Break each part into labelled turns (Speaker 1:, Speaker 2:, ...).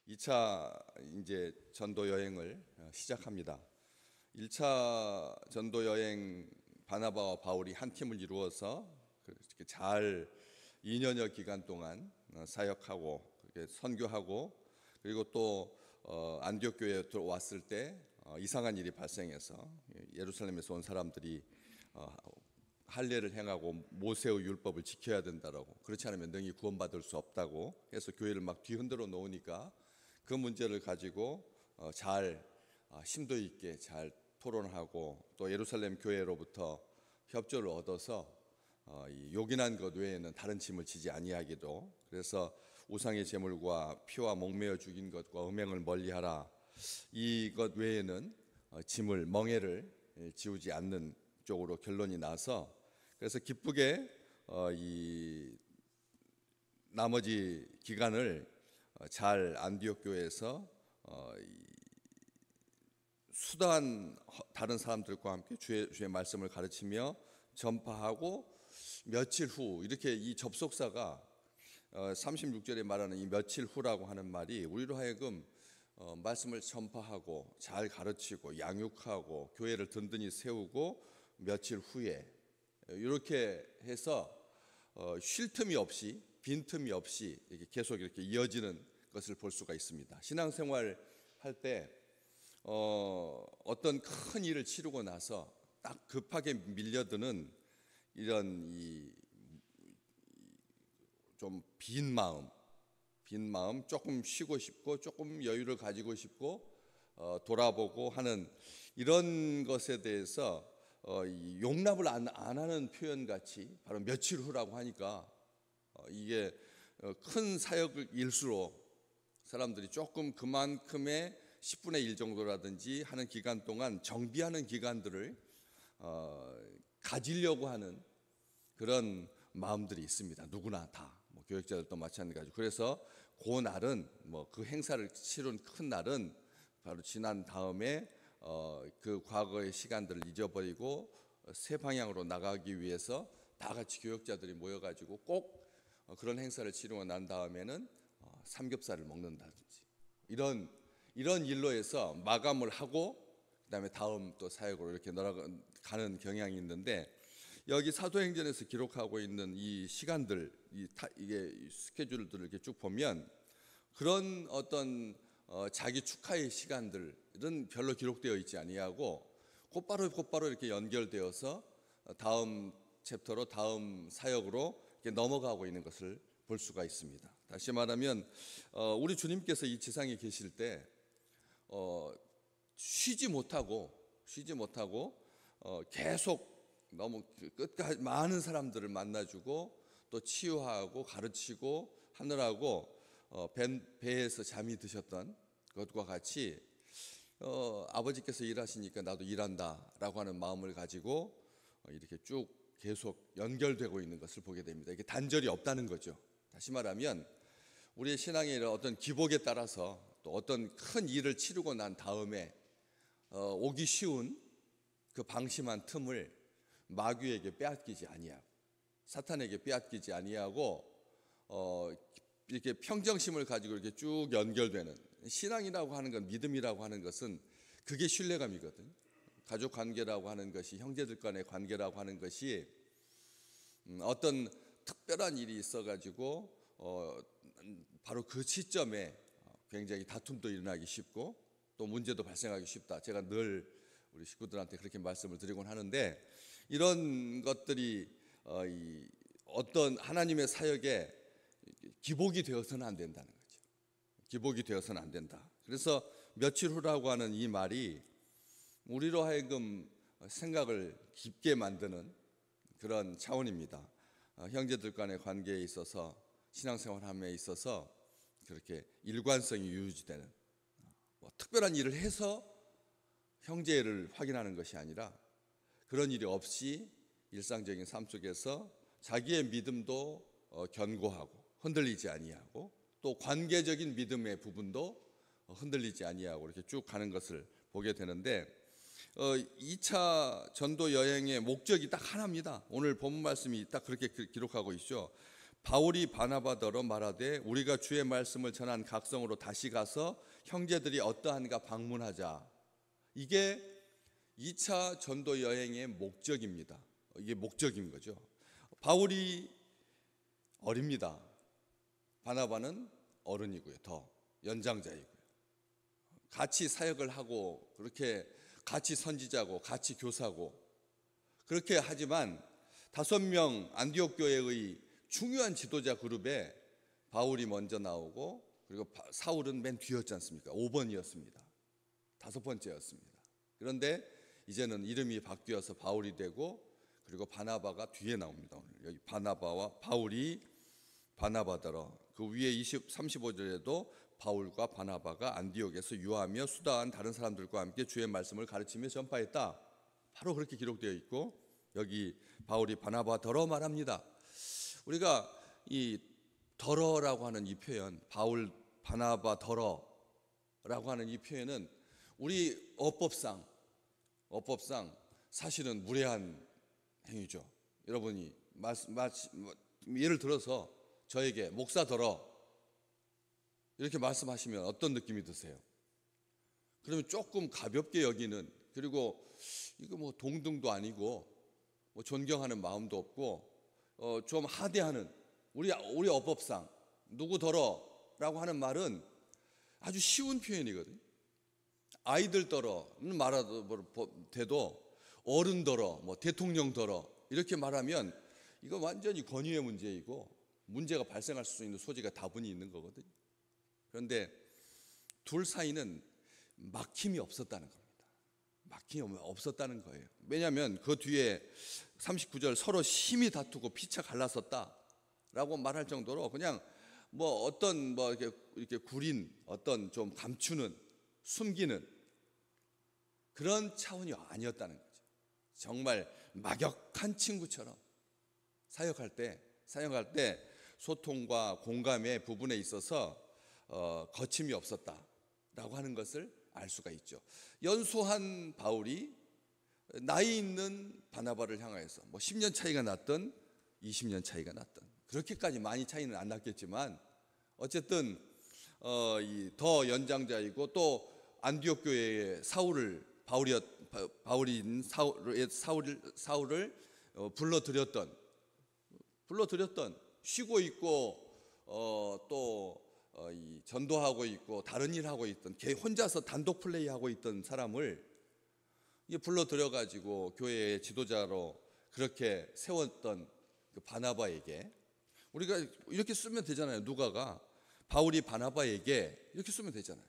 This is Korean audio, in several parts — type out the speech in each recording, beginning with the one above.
Speaker 1: 2차 이제 전도 여행을 시작합니다. 1차 전도 여행 바나바와 바울이 한 팀을 이루어서 그렇게 잘 2년여 기간 동안 사역하고 선교하고, 그리고 또 안디옥 교회에 들어왔을 때 이상한 일이 발생해서 예루살렘에서 온 사람들이 할례를 행하고 모세의 율법을 지켜야 된다라고, 그렇지 않으면 능히 구원받을 수 없다고 해서 교회를 막 뒤흔들어 놓으니까 그 문제를 가지고 잘 심도 있게 잘 토론하고, 또 예루살렘 교회로부터 협조를 얻어서 이 요긴한 것 외에는 다른 짐을 지지 아니하기도, 그래서 우상의 제물과 피와 목매어 죽인 것과 음행을 멀리하라, 이것 외에는 짐을 멍에를 지우지 않는 쪽으로 결론이 나서, 그래서 기쁘게 이 나머지 기간을 잘 안디옥 교회에서 수단 다른 사람들과 함께 주의 말씀을 가르치며 전파하고, 며칠 후 이렇게 이 접속사가 36절에 말하는 이 며칠 후라고 하는 말이 우리로 하여금 말씀을 전파하고 잘 가르치고 양육하고 교회를 든든히 세우고 며칠 후에 이렇게 해서 쉴 틈이 없이, 빈 틈이 없이 이렇게 계속 이렇게 이어지는 것을 볼 수가 있습니다. 신앙생활 할 때 어떤 큰 일을 치르고 나서 딱 급하게 밀려드는 이런 좀 빈 마음, 조금 쉬고 싶고 조금 여유를 가지고 싶고 돌아보고 하는 이런 것에 대해서 용납을 안 하는 표현같이 바로 며칠 후라고 하니까 이게 큰 사역일수록 사람들이 조금 그만큼의 10분의 1 정도라든지 하는 기간 동안 정비하는 기간들을 가지려고 하는 그런 마음들이 있습니다. 누구나 다, 교역자들도 마찬가지고. 그래서 그 날은 그 행사를 치른 큰 날은 바로 지난 다음에 그 과거의 시간들을 잊어버리고 새 방향으로 나가기 위해서 다 같이 교역자들이 모여가지고 꼭 그런 행사를 치르고 난 다음에는 삼겹살을 먹는다든지 이런 일로 해서 마감을 하고 그다음에 다음 또 사역으로 이렇게 가는 경향이 있는데, 여기 사도행전에서 기록하고 있는 이 시간들, 이게 스케줄들을 이렇게 쭉 보면 그런 어떤 자기 축하의 시간들은 별로 기록되어 있지 아니하고 곧바로 이렇게 연결되어서 다음 챕터로, 다음 사역으로 이렇게 넘어가고 있는 것을 볼 수가 있습니다. 다시 말하면 우리 주님께서 이 지상에 계실 때 쉬지 못하고 계속 너무 끝까지 많은 사람들을 만나주고 또 치유하고 가르치고 하느라고 배에서 잠이 드셨던 것과 같이 아버지께서 일하시니까 나도 일한다라고 하는 마음을 가지고 이렇게 쭉 계속 연결되고 있는 것을 보게 됩니다. 이게 단절이 없다는 거죠. 다시 말하면 우리의 신앙의 어떤 기복에 따라서 또 어떤 큰 일을 치르고 난 다음에 오기 쉬운 그 방심한 틈을 마귀에게 빼앗기지 아니하고, 사탄에게 빼앗기지 아니하고 이렇게 평정심을 가지고 이렇게 쭉 연결되는 신앙이라고 하는 건, 믿음이라고 하는 것은 그게 신뢰감이거든. 가족 관계라고 하는 것이, 형제들 간의 관계라고 하는 것이 어떤 특별한 일이 있어가지고 바로 그 시점에 굉장히 다툼도 일어나기 쉽고 또 문제도 발생하기 쉽다. 제가 늘 우리 식구들한테 그렇게 말씀을 드리곤 하는데, 이런 것들이 어떤 하나님의 사역에 기복이 되어서는 안 된다는 거죠. 기복이 되어서는 안 된다. 그래서 며칠 후라고 하는 이 말이 우리로 하여금 생각을 깊게 만드는 그런 차원입니다. 형제들 간의 관계에 있어서, 신앙생활함에 있어서 그렇게 일관성이 유지되는, 특별한 일을 해서 형제를 확인하는 것이 아니라 그런 일이 없이 일상적인 삶 속에서 자기의 믿음도 견고하고 흔들리지 아니하고 또 관계적인 믿음의 부분도 흔들리지 아니하고 이렇게 쭉 가는 것을 보게 되는데, 2차 전도 여행의 목적이 딱 하나입니다. 오늘 본문 말씀이 딱 그렇게 기록하고 있죠. 바울이 바나바더러 말하되 우리가 주의 말씀을 전한 각성으로 다시 가서 형제들이 어떠한가 방문하자. 이게 2차 전도 여행의 목적입니다. 이게 목적인 거죠. 바울이 어립니다. 바나바는 어른이고요. 더 연장자이고요. 같이 사역을 하고 그렇게 같이 선지자고 같이 교사고 그렇게 하지만 5명 안디옥 교회의 중요한 지도자 그룹에 바울이 먼저 나오고 그리고 사울은 맨 뒤였지 않습니까? 5번이었습니다. 5번째였습니다. 그런데 이제는 이름이 바뀌어서 바울이 되고 그리고 바나바가 뒤에 나옵니다. 오늘 여기 바나바와 바울이 바나바더러. 그 위에 35절에도 바울과 바나바가 안디옥에서 유하며 수다한 다른 사람들과 함께 주의 말씀을 가르치며 전파했다. 바로 그렇게 기록되어 있고 여기 바울이 바나바더러 말합니다. 우리가 이 더러라고 하는 이 표현, 바울 바나바더러라고 하는 이 표현은 우리 어법상 사실은 무례한 행위죠. 여러분이 예를 들어서 저에게 목사더러 이렇게 말씀하시면 어떤 느낌이 드세요? 그러면 조금 가볍게 여기는, 그리고 이거 뭐 동등도 아니고 뭐 존경하는 마음도 없고 좀 하대하는, 우리 어법상 누구더러라고 하는 말은 아주 쉬운 표현이거든요. 아이들더러는 말하도 돼도 어른더러, 뭐 대통령더러 이렇게 말하면 이거 완전히 권위의 문제이고 문제가 발생할 수 있는 소지가 다분히 있는 거거든요. 그런데 둘 사이는 막힘이 없었다는 겁니다. 막힘이 없었다는 거예요. 왜냐하면 그 뒤에 39절 서로 심히 다투고 피차 갈랐었다라고 말할 정도로 그냥 뭐 어떤 뭐 이렇게 구린 어떤 좀 감추는 숨기는 그런 차원이 아니었다는 거죠. 정말 막역한 친구처럼 사역할 때 소통과 공감의 부분에 있어서 거침이 없었다라고 하는 것을 알 수가 있죠. 연소한 바울이 나이 있는 바나바를 향하여서 뭐 10년 차이가 났던 20년 차이가 났던 그렇게까지 많이 차이는 안 났겠지만 어쨌든 더 연장자이고 또 안디옥 교회의 사울을 사울을 불러들였던 쉬고 있고 또 전도하고 있고 다른 일 하고 있던 혼자서 단독 플레이하고 있던 사람을 불러들여 가지고 교회의 지도자로 그렇게 세웠던 그 바나바에게 우리가 이렇게 쓰면 되잖아요. 누가가 바울이 바나바에게 이렇게 쓰면 되잖아요.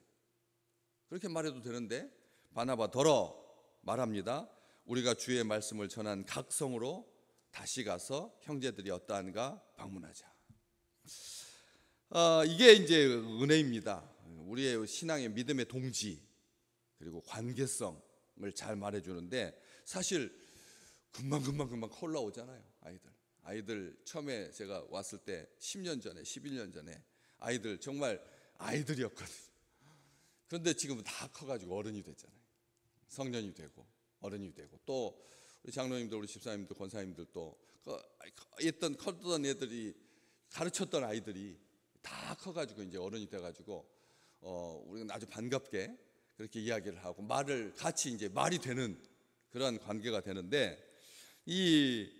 Speaker 1: 그렇게 말해도 되는데 바나바더러 말합니다. 우리가 주의 말씀을 전한 각 성으로 다시 가서 형제들이 어떠한가 방문하자. 이게 이제 은혜입니다. 우리의 신앙의 믿음의 동지 그리고 관계성을 잘 말해주는데 사실 금방 올라오잖아요. 아이들 처음에 제가 왔을 때 10년 전에 11년 전에 아이들 정말 아이들이었거든요. 그런데 지금은 다 커가지고 어른이 됐잖아요. 성년이 되고 어른이 되고 또 우리 장로님들 우리 집사님들 권사님들도 커던 애들이 가르쳤던 아이들이 다 커가지고 이제 어른이 돼가지고 우리는 아주 반갑게 그렇게 이야기를 하고 말을 같이 이제 말이 되는 그런 관계가 되는데 이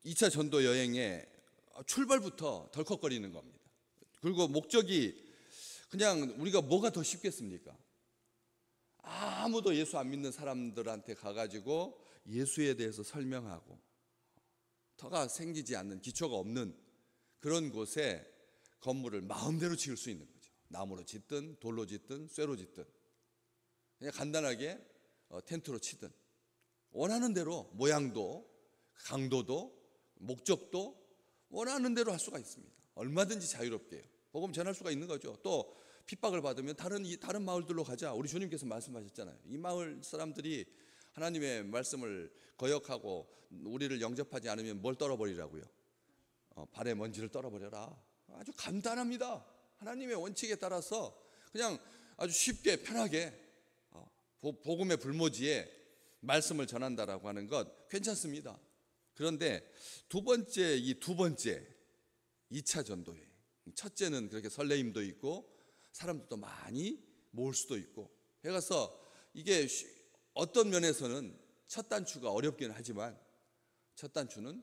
Speaker 1: 2차 전도 여행의 출발부터 덜컥거리는 겁니다. 그리고 목적이 그냥 우리가 뭐가 더 쉽겠습니까? 아무도 예수 안 믿는 사람들한테 가가지고 예수에 대해서 설명하고 터가 생기지 않는 기초가 없는 그런 곳에 건물을 마음대로 지을 수 있는 거죠. 나무로 짓든 돌로 짓든 쇠로 짓든 그냥 간단하게 텐트로 치든 원하는 대로 모양도 강도도 목적도 원하는 대로 할 수가 있습니다. 얼마든지 자유롭게요. 복음 전할 수가 있는 거죠. 또 핍박을 받으면 다른 마을들로 가자. 우리 주님께서 말씀하셨잖아요. 이 마을 사람들이 하나님의 말씀을 거역하고 우리를 영접하지 않으면 뭘 떨어버리라고요? 발에 먼지를 떨어버려라. 아주 간단합니다. 하나님의 원칙에 따라서 그냥 아주 쉽게 편하게 복음의 불모지에 말씀을 전한다라고 하는 것 괜찮습니다. 그런데 이 두 번째 2차 전도회, 첫째는 그렇게 설레임도 있고 사람들도 많이 모을 수도 있고 해가서 이게 어떤 면에서는 첫 단추가 어렵기는 하지만 첫 단추는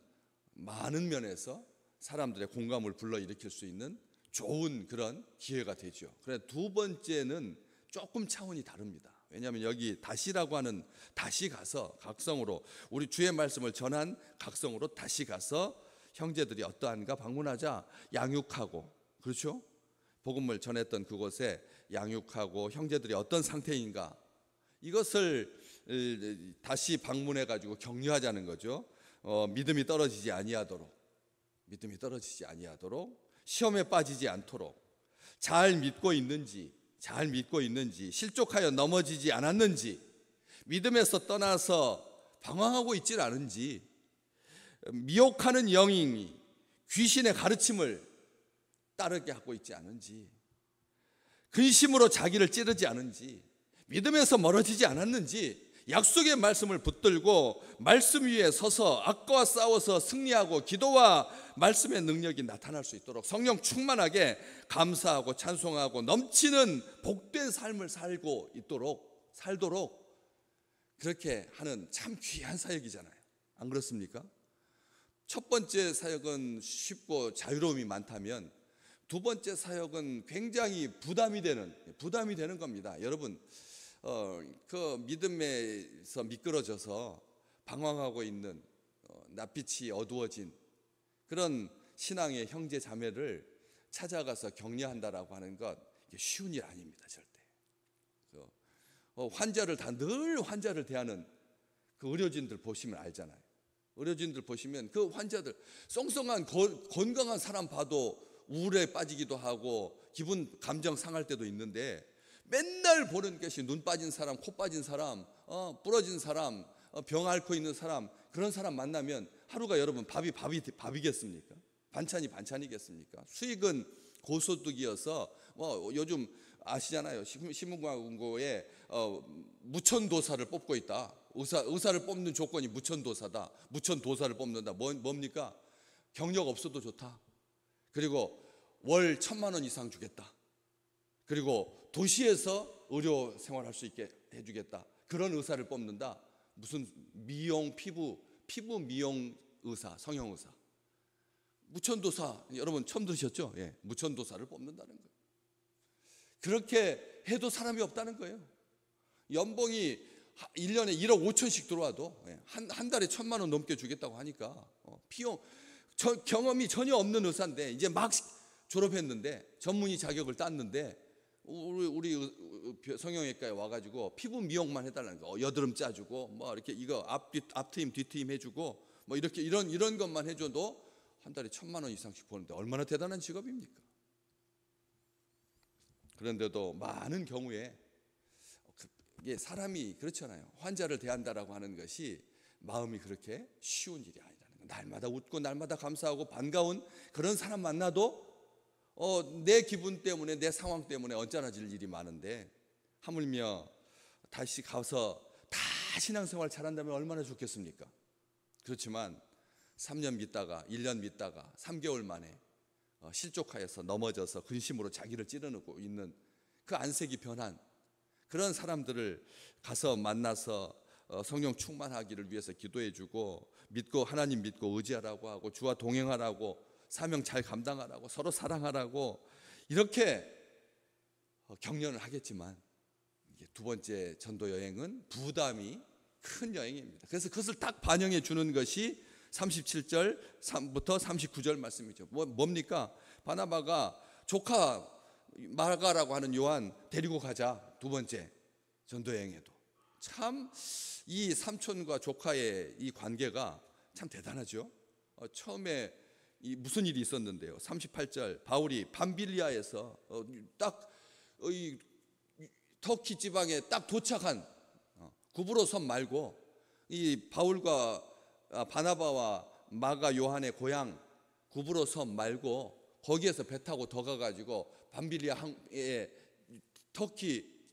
Speaker 1: 많은 면에서 사람들의 공감을 불러일으킬 수 있는 좋은 그런 기회가 되죠. 그런데 두 번째는 조금 차원이 다릅니다. 왜냐하면 여기 다시라고 하는, 다시 가서 각성으로, 우리 주의 말씀을 전한 각성으로 다시 가서 형제들이 어떠한가 방문하자 양육하고, 그렇죠? 복음을 전했던 그곳에 양육하고 형제들이 어떤 상태인가, 이것을 다시 방문해 가지고 격려하자는 거죠. 믿음이 떨어지지 아니하도록, 시험에 빠지지 않도록, 잘 믿고 있는지, 실족하여 넘어지지 않았는지, 믿음에서 떠나서 방황하고 있지 않은지, 미혹하는 영이 귀신의 가르침을 따르게 하고 있지 않은지, 근심으로 자기를 찌르지 않은지, 믿음에서 멀어지지 않았는지, 약속의 말씀을 붙들고 말씀 위에 서서 악과와 싸워서 승리하고 기도와 말씀의 능력이 나타날 수 있도록 성령 충만하게 감사하고 찬송하고 넘치는 복된 삶을 살도록 그렇게 하는 참 귀한 사역이잖아요. 안 그렇습니까? 첫 번째 사역은 쉽고 자유로움이 많다면 두 번째 사역은 굉장히 부담이 되는 겁니다. 여러분, 그 믿음에서 미끄러져서 방황하고 있는 낯빛이 어두워진 그런 신앙의 형제 자매를 찾아가서 격려한다라고 하는 것, 쉬운 일 아닙니다. 절대. 늘 환자를 대하는 그 의료진들 보시면 알잖아요. 의료진들 보시면 그 환자들, 썽썽한 건강한 사람 봐도 우울에 빠지기도 하고 감정 상할 때도 있는데, 맨날 보는 것이 눈 빠진 사람, 코 빠진 사람, 부러진 사람, 병 앓고 있는 사람, 그런 사람 만나면 하루가 여러분 밥이겠습니까? 반찬이 반찬이겠습니까? 수익은 고소득이어서 요즘 아시잖아요. 신문광고에 무천도사를 뽑고 있다. 의사를 뽑는 조건이 무천도사다. 무천도사를 뽑는다. 뭡니까? 경력 없어도 좋다. 그리고 월 1,000만 원 이상 주겠다. 그리고 도시에서 의료 생활할 수 있게 해주겠다. 그런 의사를 뽑는다. 무슨 미용, 피부 미용 의사, 성형 의사, 무천도사, 여러분 처음 들으셨죠? 예, 무천도사를 뽑는다는 거예요. 그렇게 해도 사람이 없다는 거예요. 연봉이 1년에 1억 5천씩 들어와도 한 달에 1,000만 원 넘게 주겠다고 하니까 비용, 경험이 전혀 없는 의사인데 이제 막 졸업했는데 전문의 자격을 땄는데 우리 성형외과에 와가지고 피부 미용만 해달라는 거, 여드름 짜주고 뭐 이렇게 이거 앞트임 뒤트임 해주고 뭐 이렇게 이런 것만 해줘도 한 달에 1,000만 원 이상씩 버는데 얼마나 대단한 직업입니까? 그런데도 많은 경우에 이게 사람이 그렇잖아요. 환자를 대한다라고 하는 것이 마음이 그렇게 쉬운 일이 아니라는 거. 날마다 웃고 날마다 감사하고 반가운 그런 사람 만나도 내 기분 때문에, 내 상황 때문에 언짢아질 일이 많은데, 하물며 다시 가서 다 신앙생활 잘한다면 얼마나 좋겠습니까? 그렇지만 3년 믿다가 1년 믿다가 3개월 만에 실족하여서 넘어져서 근심으로 자기를 찌르고 있는 그 안색이 변한 그런 사람들을 가서 만나서 성령 충만하기를 위해서 기도해주고, 하나님 믿고 의지하라고 하고, 주와 동행하라고, 사명 잘 감당하라고, 서로 사랑하라고 이렇게 격려를 하겠지만, 이게 두 번째 전도 여행은 부담이 큰 여행입니다. 그래서 그것을 딱 반영해 주는 것이 37절 3부터 39절 말씀이죠. 뭡니까? 바나바가 조카 마가라고 하는 요한 데리고 가자. 두 번째 전도 여행에도 참 이 삼촌과 조카의 이 관계가 참 대단하죠. 처음에 무슨 일이 있었는데요. 38절, 바울이 밤빌리아에서 딱 터키 지방에 딱 도착한 구브로 섬 말고, 이 바울과 바나바와 마가 요한의 고향 구브로 섬 말고 거기에서 배 타고 더 가가지고 밤빌리아의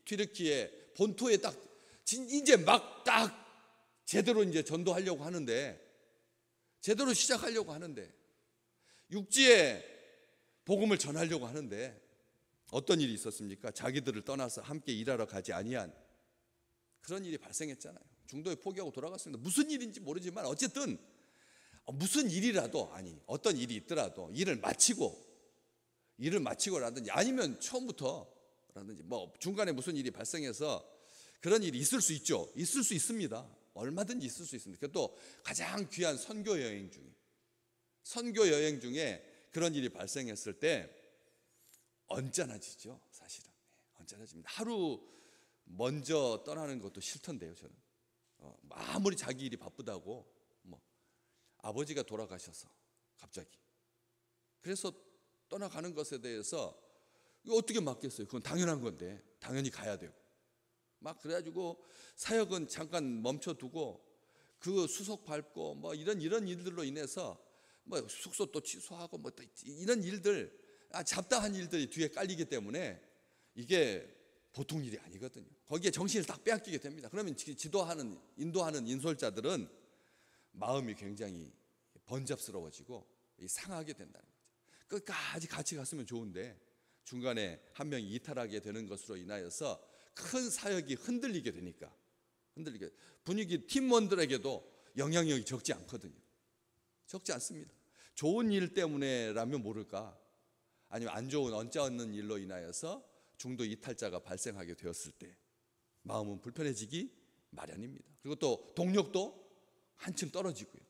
Speaker 1: 튀르키의 본토에 딱 이제 막 딱 제대로 이제 전도하려고 하는데, 제대로 시작하려고 하는데, 육지에 복음을 전하려고 하는데 어떤 일이 있었습니까? 자기들을 떠나서 함께 일하러 가지 아니한 그런 일이 발생했잖아요. 중도에 포기하고 돌아갔습니다. 무슨 일인지 모르지만 어쨌든 무슨 일이라도, 아니 어떤 일이 있더라도 일을 마치고라든지 아니면 처음부터라든지 뭐 중간에 무슨 일이 발생해서 그런 일이 있을 수 있죠. 있을 수 있습니다. 얼마든지 있을 수 있습니다. 또 가장 귀한 선교 여행 중에 그런 일이 발생했을 때 언짢아지죠. 사실은 언짢아집니다. 하루 먼저 떠나는 것도 싫던데요. 저는 아무리 자기 일이 바쁘다고, 뭐 아버지가 돌아가셔서 갑자기, 그래서 떠나가는 것에 대해서 어떻게 막겠어요? 그건 당연한 건데 당연히 가야 되고, 막 그래가지고 사역은 잠깐 멈춰두고 그 수속 밟고 뭐 이런 일들로 인해서 뭐 숙소 또 취소하고 뭐 또 이런 일들, 잡다한 일들이 뒤에 깔리기 때문에 이게 보통 일이 아니거든요. 거기에 정신을 딱 빼앗기게 됩니다. 그러면 인도하는 인솔자들은 마음이 굉장히 번잡스러워지고 상하게 된다는 거죠. 끝까지 같이 갔으면 좋은데 중간에 한 명이 이탈하게 되는 것으로 인하여서 큰 사역이 흔들리게 되니까, 분위기 팀원들에게도 영향력이 적지 않거든요. 적지 않습니다. 좋은 일 때문에라면 모를까, 아니면 안 좋은 언짢은 일로 인하여서 중도 이탈자가 발생하게 되었을 때 마음은 불편해지기 마련입니다. 그리고 또 동력도 한층 떨어지고요.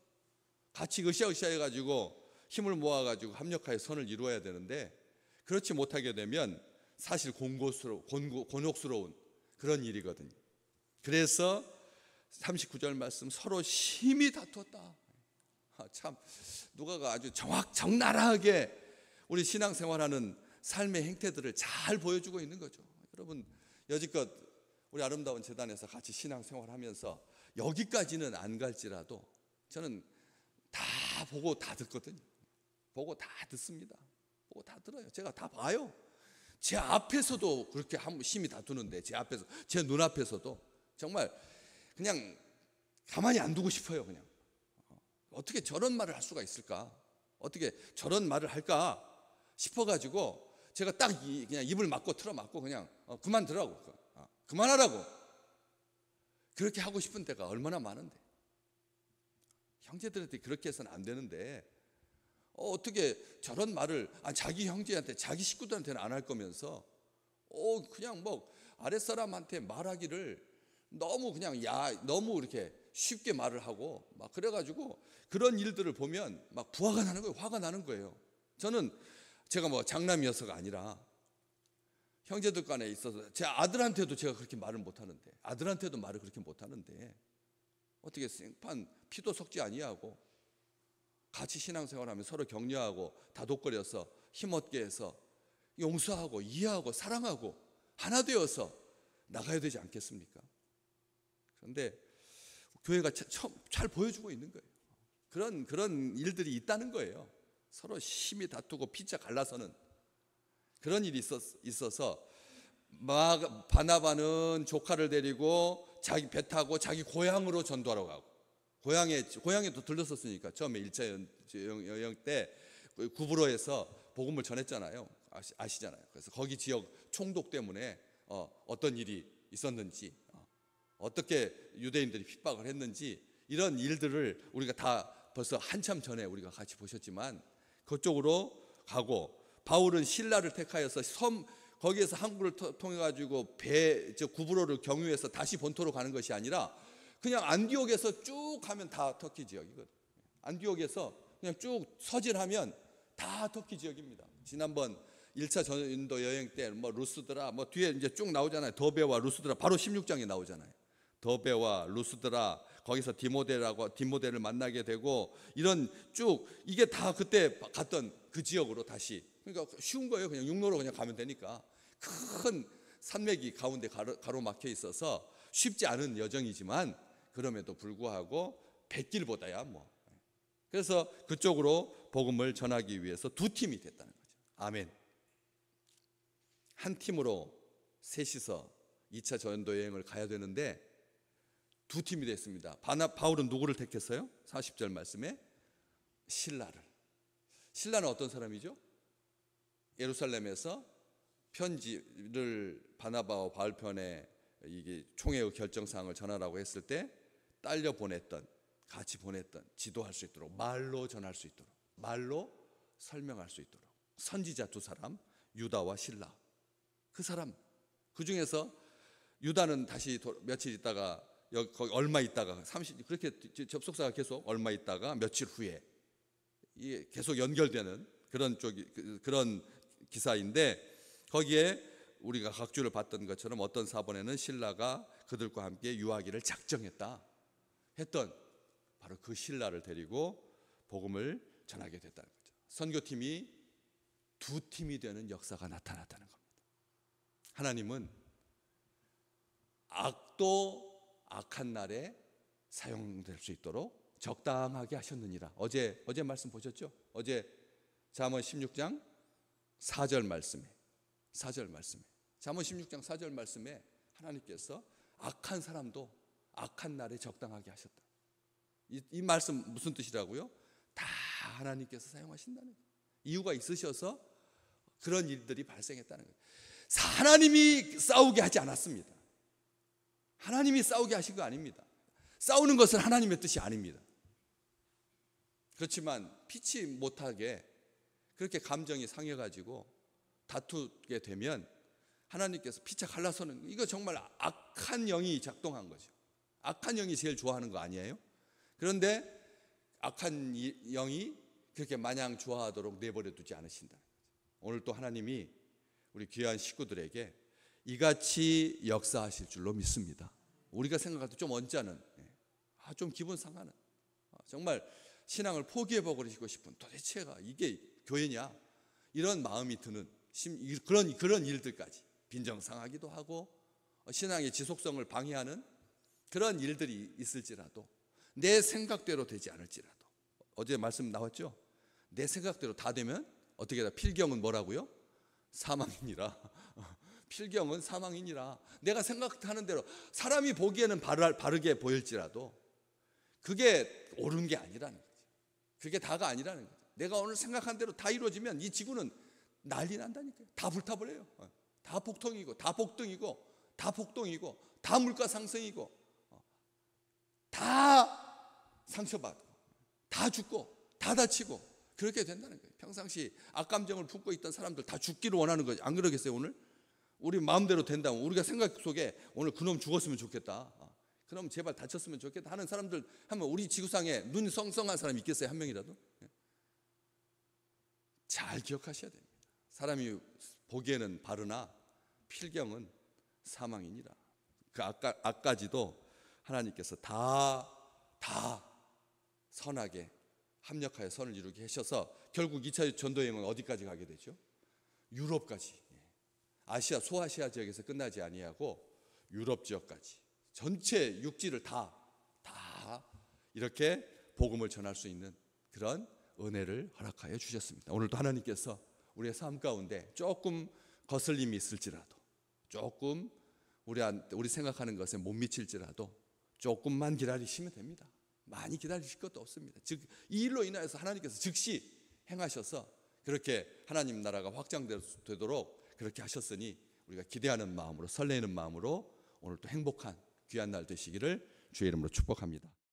Speaker 1: 같이 으쌰으쌰 해가지고 힘을 모아가지고 합력하여 선을 이루어야 되는데 그렇지 못하게 되면 사실 곤혹스러운 그런 일이거든요. 그래서 39절 말씀, 서로 심히 다투었다. 참 누가가 아주 적나라하게 우리 신앙생활하는 삶의 행태들을 잘 보여주고 있는 거죠. 여러분, 여지껏 우리 아름다운 재단에서 같이 신앙생활하면서 여기까지는 안 갈지라도 저는 다 보고 다 듣거든요. 보고 다 듣습니다. 보고 다 들어요. 제가 다 봐요. 제 앞에서도 그렇게 심히 다투는데, 제 앞에서, 제 눈앞에서도 정말 그냥 가만히 안 두고 싶어요. 그냥 어떻게 저런 말을 할 수가 있을까, 어떻게 저런 말을 할까 싶어가지고 제가 딱 그냥 입을 막고 틀어막고 그냥 그만 들으라고, 그만하라고, 그렇게 하고 싶은 때가 얼마나 많은데, 형제들한테 그렇게 해서는 안 되는데 어떻게 저런 말을 자기 형제한테, 자기 식구들한테는 안 할 거면서 그냥 뭐 아랫사람한테 말하기를 너무 그냥 너무 이렇게 쉽게 말을 하고 막 그래가지고 그런 일들을 보면 막 부화가 나는 거예요. 화가 나는 거예요. 제가 뭐 장남이어서가 아니라 형제들 간에 있어서 제 아들한테도 제가 그렇게 말을 못하는데, 아들한테도 말을 그렇게 못하는데 어떻게 생판 피도 섞지 아니하고 같이 신앙생활하면 서로 격려하고 다독거려서 힘없게 해서 용서하고 이해하고 사랑하고 하나 되어서 나가야 되지 않겠습니까? 그런데 교회가 잘 보여주고 있는 거예요. 그런 일들이 있다는 거예요. 서로 심히 다투고 피자 갈라서는 그런 일이 있어서 바나바는 조카를 데리고 자기 배 타고 자기 고향으로 전도하러 가고, 고향에도 들렀었으니까 처음에 1차 여행 때 구브로에서 복음을 전했잖아요. 아시잖아요. 그래서 거기 지역 총독 때문에 어떤 일이 있었는지, 어떻게 유대인들이 핍박을 했는지, 이런 일들을 우리가 다 벌써 한참 전에 우리가 같이 보셨지만 그쪽으로 가고, 바울은 신라를 택하여서 거기에서 항구를 통해 가지고 구브로를 경유해서 다시 본토로 가는 것이 아니라 그냥 안디옥에서 쭉 가면 다 터키 지역이거든요. 안디옥에서 그냥 쭉 서질하면 다 터키 지역입니다. 지난번 1차 전도 여행 때 뭐 루스드라, 뭐 뒤에 이제 쭉 나오잖아요. 더베와 루스드라, 바로 16장에 나오잖아요. 더베와 루스드라, 거기서 디모데를 만나게 되고, 이런 쭉 이게 다 그때 갔던 그 지역으로 다시, 그러니까 쉬운 거예요. 그냥 육로로 그냥 가면 되니까. 큰 산맥이 가운데 가로막혀 있어서 쉽지 않은 여정이지만 그럼에도 불구하고 뱃길보다야 뭐. 그래서 그쪽으로 복음을 전하기 위해서 두 팀이 됐다는 거죠. 아멘. 한 팀으로 셋이서 2차 전도 여행을 가야 되는데 두 팀이 됐습니다. 바울은 누구를 택했어요? 40절 말씀에 신라는 어떤 사람이죠? 예루살렘에서 편지를 바나바와 바울편에 이게 총회의 결정사항을 전하라고 했을 때 딸려 보냈던, 같이 보냈던, 지도할 수 있도록, 말로 전할 수 있도록, 말로 설명할 수 있도록 선지자 두 사람, 유다와 실라. 그 사람, 그 중에서 유다는 다시 며칠 있다가 거기 얼마 있다가 30 그렇게 접속사가 계속 얼마 있다가 며칠 후에 이게 계속 연결되는 그런 기사인데, 거기에 우리가 각주를 봤던 것처럼 어떤 사본에는 신라가 그들과 함께 유하기를 작정했다 했던 바로 그 신라를 데리고 복음을 전하게 됐다는 거죠. 선교팀이 두 팀이 되는 역사가 나타났다는 겁니다. 하나님은 악도 악한 날에 사용될 수 있도록 적당하게 하셨느니라. 어제 말씀 보셨죠? 어제 잠언 16장 4절 말씀에 잠언 16장 4절 말씀에 하나님께서 악한 사람도 악한 날에 적당하게 하셨다. 이 말씀 무슨 뜻이라고요? 다 하나님께서 사용하신다는 거예요. 이유가 있으셔서 그런 일들이 발생했다는 거예요. 하나님이 싸우게 하지 않았습니다. 하나님이 싸우게 하신 거 아닙니다. 싸우는 것은 하나님의 뜻이 아닙니다. 그렇지만 피치 못하게 그렇게 감정이 상해가지고 다투게 되면 하나님께서 피차 갈라서는, 이거 정말 악한 영이 작동한 거죠. 악한 영이 제일 좋아하는 거 아니에요? 그런데 악한 영이 그렇게 마냥 좋아하도록 내버려 두지 않으신다. 오늘 또 하나님이 우리 귀한 식구들에게 이같이 역사하실 줄로 믿습니다. 우리가 생각할 때 좀 언짢은, 좀 기분 상하는, 정말 신앙을 포기해버리고 싶은, 도대체가 이게 교회냐, 이런 마음이 드는 그런 일들까지 빈정상하기도 하고 신앙의 지속성을 방해하는 그런 일들이 있을지라도, 내 생각대로 되지 않을지라도, 어제 말씀 나왔죠? 내 생각대로 다 되면 어떻게 다 필경은 뭐라고요? 사망이니라. 필경은 사망이니라. 내가 생각하는 대로 사람이 보기에는 바르게 보일지라도 그게 옳은 게 아니라는 거죠. 그게 다가 아니라는 거죠. 내가 오늘 생각한 대로 다 이루어지면 이 지구는 난리 난다니까요. 다 불타버려요. 다 폭통이고 다 폭등이고 다 폭동이고 다 물가 상승이고 다 상처받고 다 죽고 다 다치고 그렇게 된다는 거예요. 평상시 악감정을 품고 있던 사람들 다 죽기를 원하는 거죠. 안 그러겠어요? 오늘 우리 마음대로 된다면, 우리가 생각 속에 오늘 그놈 죽었으면 좋겠다, 그놈 제발 다쳤으면 좋겠다 하는 사람들 하면 우리 지구상에 눈이 성성한 사람이 있겠어요? 한 명이라도? 잘 기억하셔야 됩니다. 사람이 보기에는 바르나 필경은 사망이니라. 그 악까지도 하나님께서 다 선하게 합력하여 선을 이루게 하셔서 결국 2차 전도여행은 어디까지 가게 되죠? 유럽까지. 아시아, 소아시아 지역에서 끝나지 아니하고 유럽 지역까지 전체 육지를 다 이렇게 복음을 전할 수 있는 그런 은혜를 허락하여 주셨습니다. 오늘도 하나님께서 우리의 삶 가운데 조금 거슬림이 있을지라도, 조금 우리 생각하는 것에 못 미칠지라도 조금만 기다리시면 됩니다. 많이 기다리실 것도 없습니다. 즉 이 일로 인하여서 하나님께서 즉시 행하셔서 그렇게 하나님 나라가 확장되도록 그렇게 하셨으니 우리가 기대하는 마음으로, 설레는 마음으로 오늘 또 행복한 귀한 날 되시기를 주의 이름으로 축복합니다.